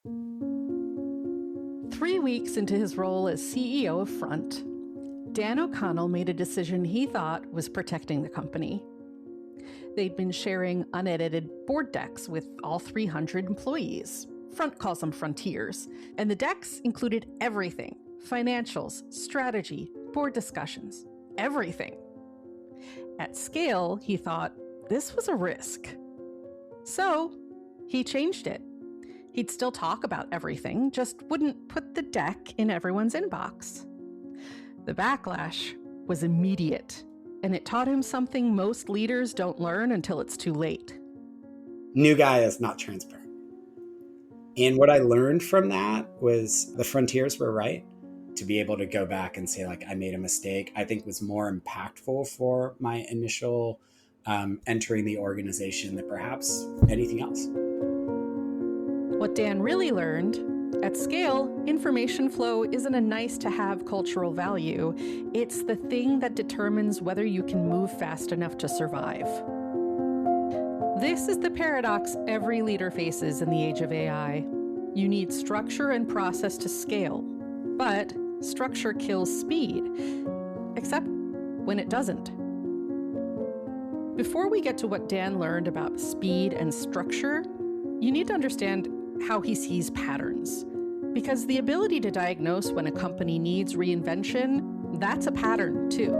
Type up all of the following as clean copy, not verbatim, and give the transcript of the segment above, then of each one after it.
3 weeks into his role as CEO of Front, Dan O'Connell made a decision he thought was protecting the company. They'd been sharing unedited board decks with all 300 employees. Front calls them frontiers. And the decks included everything: financials, strategy, board discussions, everything. At scale, he thought this was a risk. So he changed it. He'd still talk about everything, just wouldn't put the deck in everyone's inbox. The backlash was immediate, and it taught him something most leaders don't learn until it's too late. New guy is not transparent. And what I learned from that was the frontiers were right. To be able to go back and say, like, I made a mistake, I think was more impactful for my initial entering the organization than perhaps anything else. What Dan really learned, at scale, information flow isn't a nice-to-have cultural value. It's the thing that determines whether you can move fast enough to survive. This is the paradox every leader faces in the age of AI. You need structure and process to scale, but structure kills speed, except when it doesn't. Before we get to what Dan learned about speed and structure, you need to understand how he sees patterns. Because the ability to diagnose when a company needs reinvention, that's a pattern too.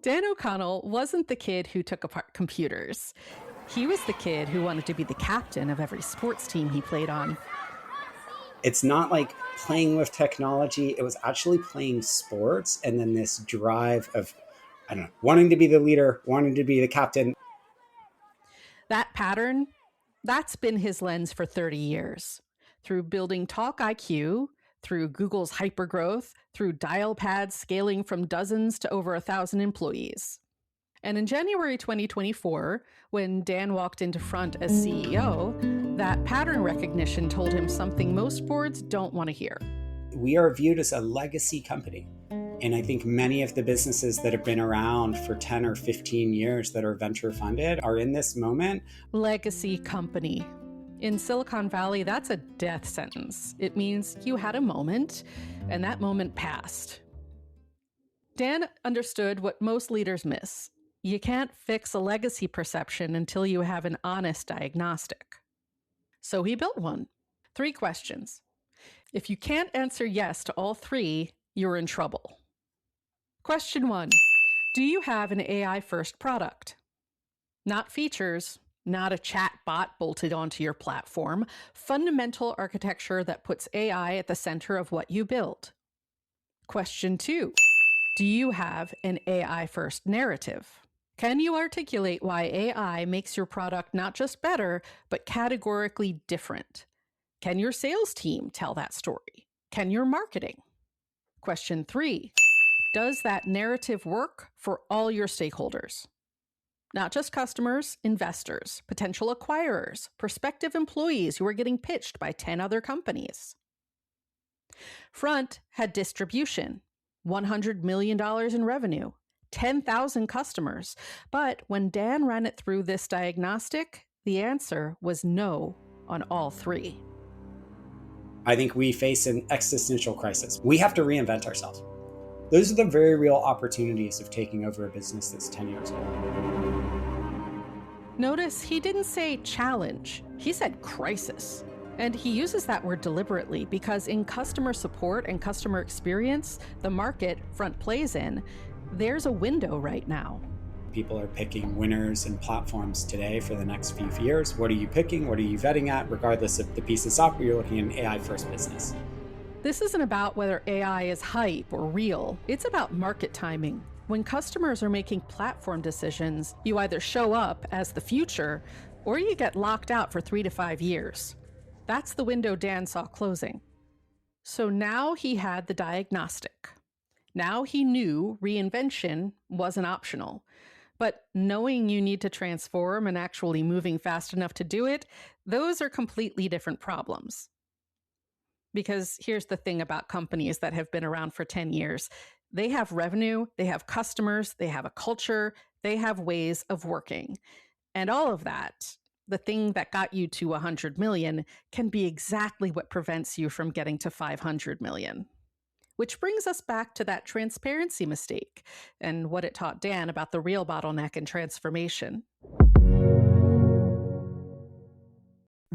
Dan O'Connell wasn't the kid who took apart computers. He was the kid who wanted to be the captain of every sports team he played on. It's not like playing with technology. It was actually playing sports, and then this drive of, I don't know, wanting to be the leader, wanting to be the captain. That pattern, that's been his lens for 30 years. Through building TalkIQ, through Google's hypergrowth, through Dialpad scaling from dozens to over 1,000 employees. And in January 2024, when Dan walked into Front as CEO, that pattern recognition told him something most boards don't want to hear. We are viewed as a legacy company. And I think many of the businesses that have been around for 10 or 15 years that are venture funded are in this moment. Legacy company. In Silicon Valley, that's a death sentence. It means you had a moment, and that moment passed. Dan understood what most leaders miss. You can't fix a legacy perception until you have an honest diagnostic. So he built one. 3 questions. If you can't answer yes to all 3, you're in trouble. Question 1. Do you have an AI-first product? Not features, not a chat bot bolted onto your platform, fundamental architecture that puts AI at the center of what you build. Question 2. Do you have an AI-first narrative? Can you articulate why AI makes your product not just better, but categorically different? Can your sales team tell that story? Can your marketing? Question 3. Does that narrative work for all your stakeholders? Not just customers, investors, potential acquirers, prospective employees who are getting pitched by 10 other companies. Front had distribution, $100 million in revenue, 10,000 customers. But when Dan ran it through this diagnostic, the answer was no on all 3. I think we face an existential crisis. We have to reinvent ourselves. Those are the very real opportunities of taking over a business that's 10 years old. Notice he didn't say challenge, he said crisis. And he uses that word deliberately because in customer support and customer experience, the market Front plays in, there's a window right now. People are picking winners and platforms today for the next few years. What are you picking? What are you vetting at? Regardless of the piece of software, you're looking at an AI-first business. This isn't about whether AI is hype or real. It's about market timing. When customers are making platform decisions, you either show up as the future or you get locked out for 3 to 5 years. That's the window Dan saw closing. So now he had the diagnostic. Now he knew reinvention wasn't optional. But knowing you need to transform and actually moving fast enough to do it, those are completely different problems. Because here's the thing about companies that have been around for 10 years. They have revenue, they have customers, they have a culture, they have ways of working. And all of that, The thing that got you to 100 million can be exactly what prevents you from getting to 500 million. Which brings us back to that transparency mistake and what it taught Dan about the real bottleneck in transformation.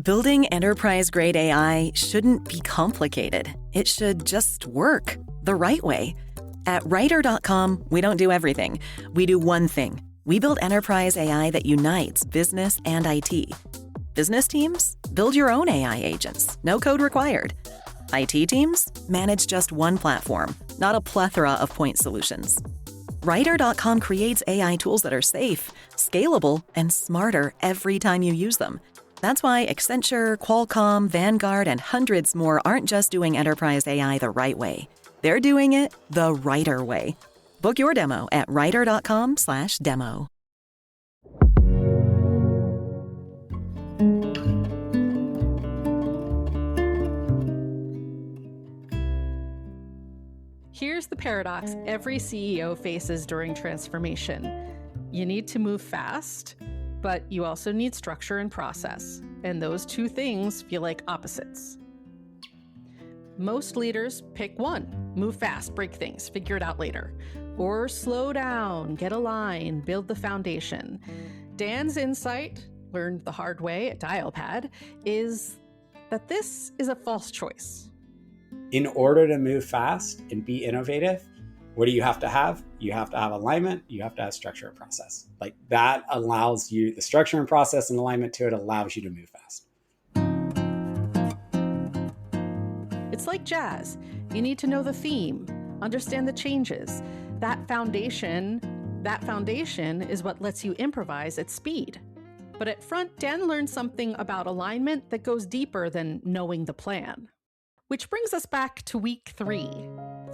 Building enterprise-grade AI shouldn't be complicated. It should just work the right way. At Writer.com, we don't do everything. We do one thing. We build enterprise AI that unites business and IT. Business teams? Build your own AI agents. No code required. IT teams? Manage just one platform, not a plethora of point solutions. Writer.com creates AI tools that are safe, scalable, and smarter every time you use them. That's why Accenture, Qualcomm, Vanguard, and hundreds more aren't just doing enterprise AI the right way. They're doing it the Writer way. Book your demo at writer.com/demo. Here's the paradox every CEO faces during transformation. You need to move fast, but you also need structure and process. And those two things feel like opposites. Most leaders pick one: move fast, break things, figure it out later. Or slow down, get aligned, build the foundation. Dan's insight, learned the hard way at Dialpad, is that this is a false choice. In order to move fast and be innovative, what do you have to have? You have to have alignment. You have to have structure and process. Like that allows you, the structure and process and alignment to it allows you to move fast. It's like jazz. You need to know the theme, understand the changes. That foundation is what lets you improvise at speed. But at Front, Dan learned something about alignment that goes deeper than knowing the plan. Which brings us back to week 3,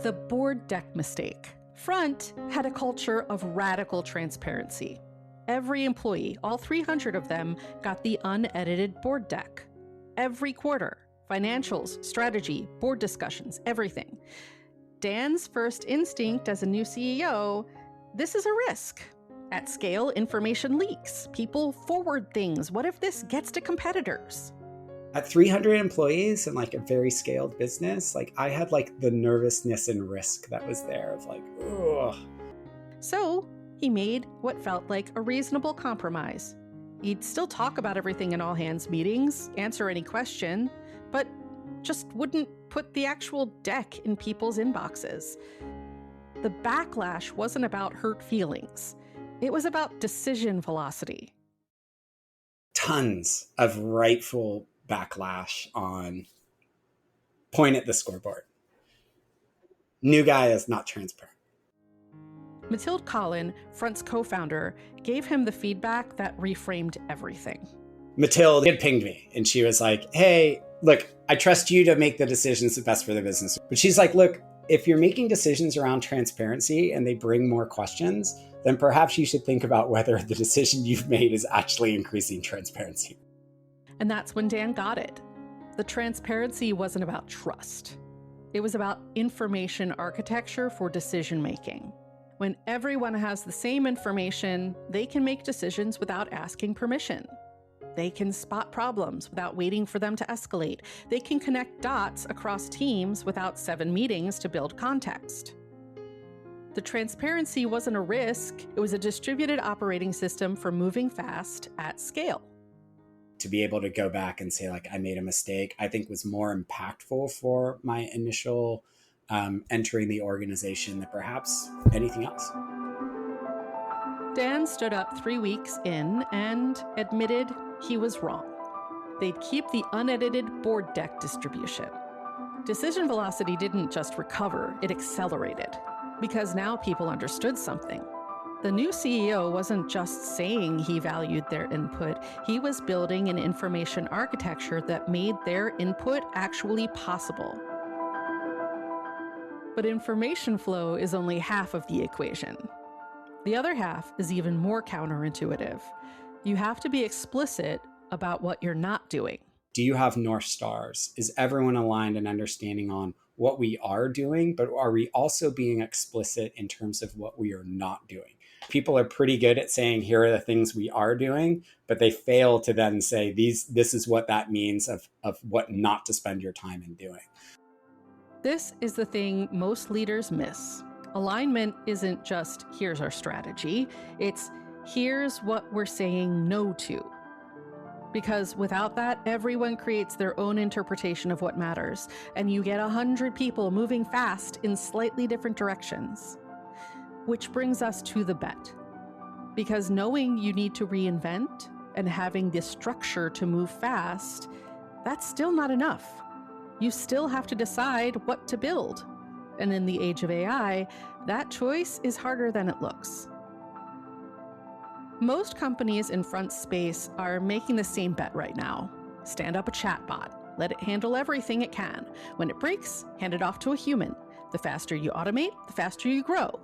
the board deck mistake. Front had a culture of radical transparency. Every employee, all 300 of them, got the unedited board deck. Every quarter, financials, strategy, board discussions, everything. Dan's first instinct as a new CEO, this is a risk. At scale, information leaks. People forward things. What if this gets to competitors? At 300 employees and like a very scaled business, like I had like the nervousness and risk that was there of like, ugh. So he made what felt like a reasonable compromise. He'd still talk about everything in all hands meetings, answer any question, but just wouldn't put the actual deck in people's inboxes. The backlash wasn't about hurt feelings. It was about decision velocity. Tons of rightful backlash on point at the scoreboard. New guy is not transparent. Mathilde Collin, Front's co-founder, gave him the feedback that reframed everything. Mathilde had pinged me and she was like, hey, look, I trust you to make the decisions that best for the business. But she's like, look, if you're making decisions around transparency and they bring more questions, then perhaps you should think about whether the decision you've made is actually increasing transparency. And that's when Dan got it. The transparency wasn't about trust. It was about information architecture for decision making. When everyone has the same information, they can make decisions without asking permission. They can spot problems without waiting for them to escalate. They can connect dots across teams without 7 meetings to build context. The transparency wasn't a risk, it was a distributed operating system for moving fast at scale. To be able to go back and say, like, I made a mistake, I think was more impactful for my initial entering the organization than perhaps anything else. Dan stood up 3 weeks in and admitted he was wrong. They'd keep the unedited board deck distribution. Decision velocity didn't just recover, it accelerated. Because now people understood something. The new CEO wasn't just saying he valued their input, he was building an information architecture that made their input actually possible. But information flow is only half of the equation. The other half is even more counterintuitive. You have to be explicit about what you're not doing. Do you have North Stars? Is everyone aligned and understanding on what we are doing, but are we also being explicit in terms of what we are not doing? People are pretty good at saying, here are the things we are doing, but they fail to then say, this is what that means of what not to spend your time in doing. This is the thing most leaders miss. Alignment isn't just, here's our strategy. It's, here's what we're saying no to. Because without that, everyone creates their own interpretation of what matters, and you get 100 people moving fast in slightly different directions. Which brings us to the bet. Because knowing you need to reinvent and having the structure to move fast, that's still not enough. You still have to decide what to build. And in the age of AI, that choice is harder than it looks. Most companies in front space are making the same bet right now. Stand up a chatbot. Let it handle everything it can. When it breaks, hand it off to a human. The faster you automate, the faster you grow.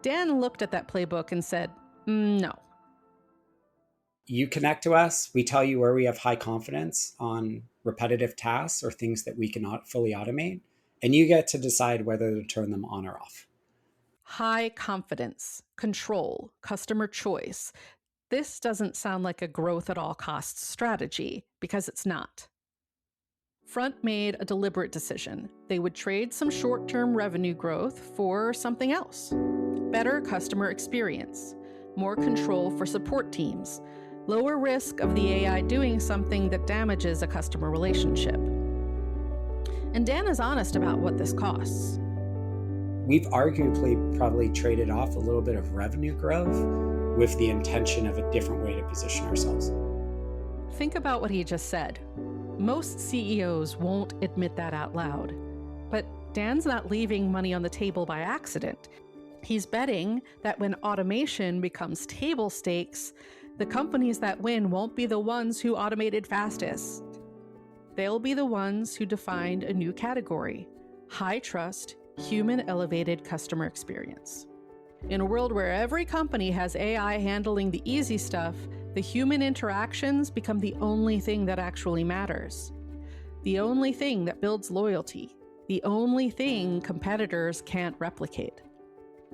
Dan looked at that playbook and said, no. You connect to us, we tell you where we have high confidence on repetitive tasks or things that we cannot fully automate, and you get to decide whether to turn them on or off. High confidence, control, customer choice. This doesn't sound like a growth at all costs strategy, because it's not. Front made a deliberate decision. They would trade some short-term revenue growth for something else. Better customer experience, more control for support teams, lower risk of the AI doing something that damages a customer relationship. And Dan is honest about what this costs. We've arguably probably traded off a little bit of revenue growth with the intention of a different way to position ourselves. Think about what he just said. Most CEOs won't admit that out loud. But Dan's not leaving money on the table by accident. He's betting that when automation becomes table stakes, the companies that win won't be the ones who automated fastest. They'll be the ones who defined a new category: high trust, human elevated customer experience. In a world where every company has AI handling the easy stuff, the human interactions become the only thing that actually matters. The only thing that builds loyalty. The only thing competitors can't replicate.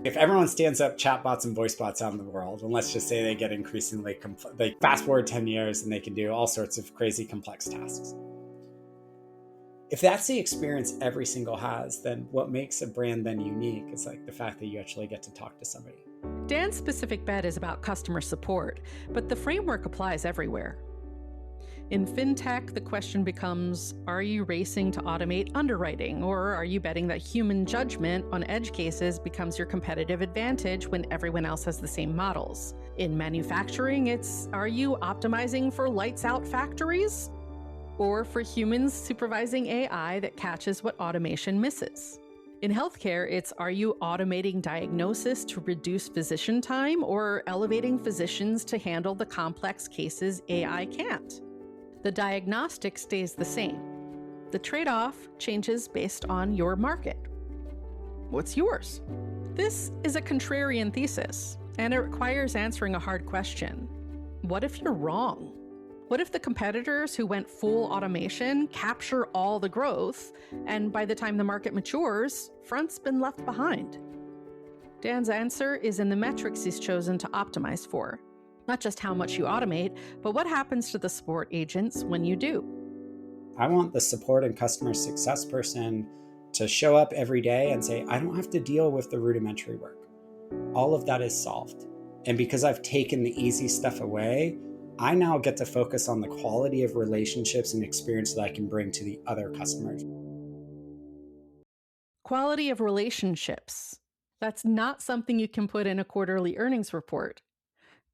If everyone stands up chatbots and voice bots out in the world, and let's just say they get increasingly they fast forward 10 years and they can do all sorts of crazy complex tasks. If that's the experience every single has, then what makes a brand then unique is like the fact that you actually get to talk to somebody. Dan's specific bet is about customer support, but the framework applies everywhere. In fintech, the question becomes, are you racing to automate underwriting, or are you betting that human judgment on edge cases becomes your competitive advantage when everyone else has the same models? In manufacturing, it's, are you optimizing for lights out factories, or for humans supervising AI that catches what automation misses? In healthcare, it's, are you automating diagnosis to reduce physician time, or elevating physicians to handle the complex cases AI can't? The diagnostic stays the same. The trade-off changes based on your market. What's yours? This is a contrarian thesis, and it requires answering a hard question. What if you're wrong? What if the competitors who went full automation capture all the growth, and by the time the market matures, Front's been left behind? Dan's answer is in the metrics he's chosen to optimize for. Not just how much you automate, but what happens to the support agents when you do. I want the support and customer success person to show up every day and say, I don't have to deal with the rudimentary work. All of that is solved. And because I've taken the easy stuff away, I now get to focus on the quality of relationships and experience that I can bring to the other customers. Quality of relationships. That's not something you can put in a quarterly earnings report,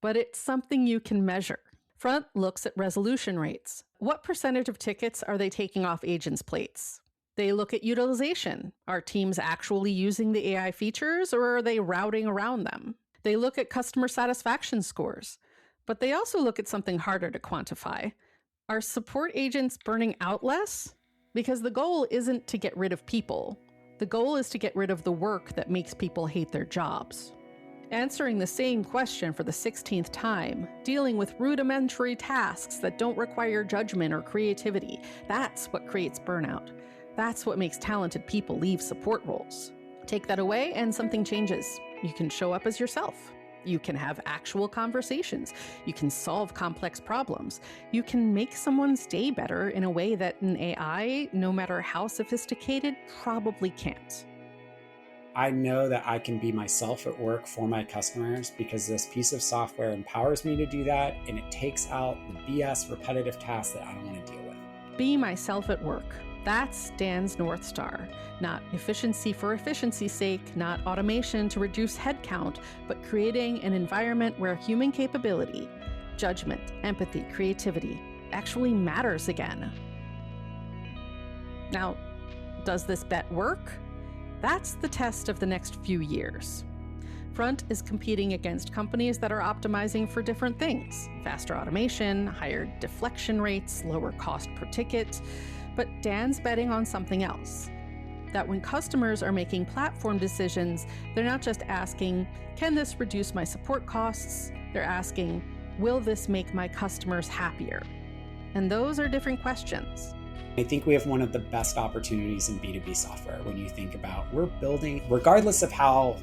but it's something you can measure. Front looks at resolution rates. What percentage of tickets are they taking off agents' plates? They look at utilization. Are teams actually using the AI features, or are they routing around them? They look at customer satisfaction scores, but they also look at something harder to quantify. Are support agents burning out less? Because the goal isn't to get rid of people. The goal is to get rid of the work that makes people hate their jobs. Answering the same question for the 16th time, dealing with rudimentary tasks that don't require judgment or creativity, that's what creates burnout. That's what makes talented people leave support roles. Take that away and something changes. You can show up as yourself. You can have actual conversations. You can solve complex problems. You can make someone's day better in a way that an AI, no matter how sophisticated, probably can't. I know that I can be myself at work for my customers because this piece of software empowers me to do that, and it takes out the BS repetitive tasks that I don't want to deal with. Be myself at work. That's Dan's North Star. Not efficiency for efficiency's sake, not automation to reduce headcount, but creating an environment where human capability, judgment, empathy, creativity actually matters again. Now, does this bet work? That's the test of the next few years. Front is competing against companies that are optimizing for different things: faster automation, higher deflection rates, lower cost per ticket. But Dan's betting on something else. That when customers are making platform decisions, they're not just asking, can this reduce my support costs? They're asking, will this make my customers happier? And those are different questions. I think we have one of the best opportunities in B2B software when you think about we're building, regardless of how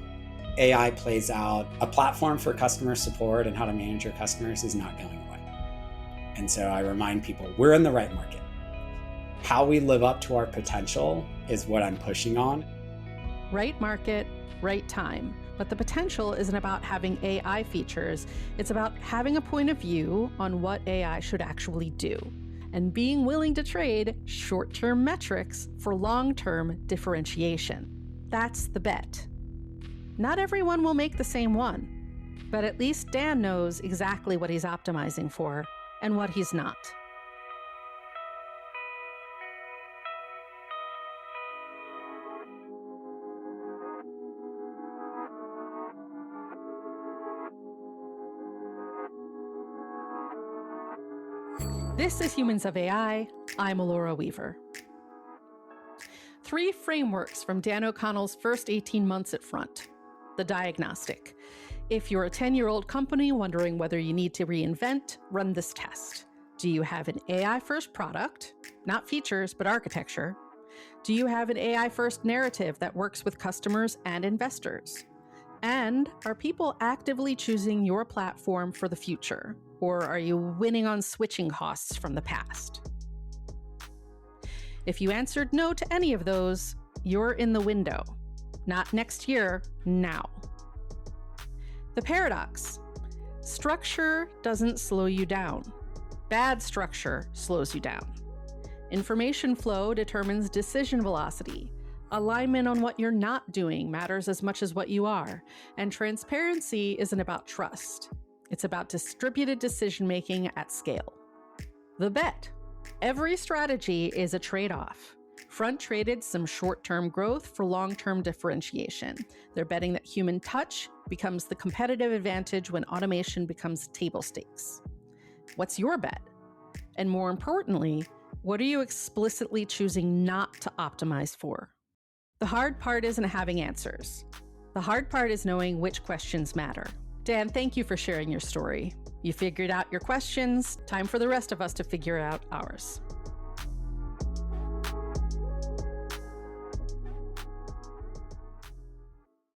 AI plays out, a platform for customer support and how to manage your customers is not going away. And so I remind people, we're in the right market. How we live up to our potential is what I'm pushing on. Right market, right time. But the potential isn't about having AI features. It's about having a point of view on what AI should actually do and being willing to trade short-term metrics for long-term differentiation. That's the bet. Not everyone will make the same one, but at least Dan knows exactly what he's optimizing for and what he's not. This is Humans of AI. I'm Alora Weaver. 3 frameworks from Dan O'Connell's first 18 months at Front. The diagnostic. If you're a 10-year-old company wondering whether you need to reinvent, run this test. Do you have an AI-first product? Not features, but architecture. Do you have an AI-first narrative that works with customers and investors? And are people actively choosing your platform for the future? Or are you winning on switching costs from the past? If you answered no to any of those, you're in the window. Not next year, now. The paradox. Structure doesn't slow you down. Bad structure slows you down. Information flow determines decision velocity. Alignment on what you're not doing matters as much as what you are. And transparency isn't about trust. It's about distributed decision-making at scale. The bet. Every strategy is a trade-off. Front traded some short-term growth for long-term differentiation. They're betting that human touch becomes the competitive advantage when automation becomes table stakes. What's your bet? And more importantly, what are you explicitly choosing not to optimize for? The hard part isn't having answers. The hard part is knowing which questions matter. Dan, thank you for sharing your story. You figured out your questions. Time for the rest of us to figure out ours.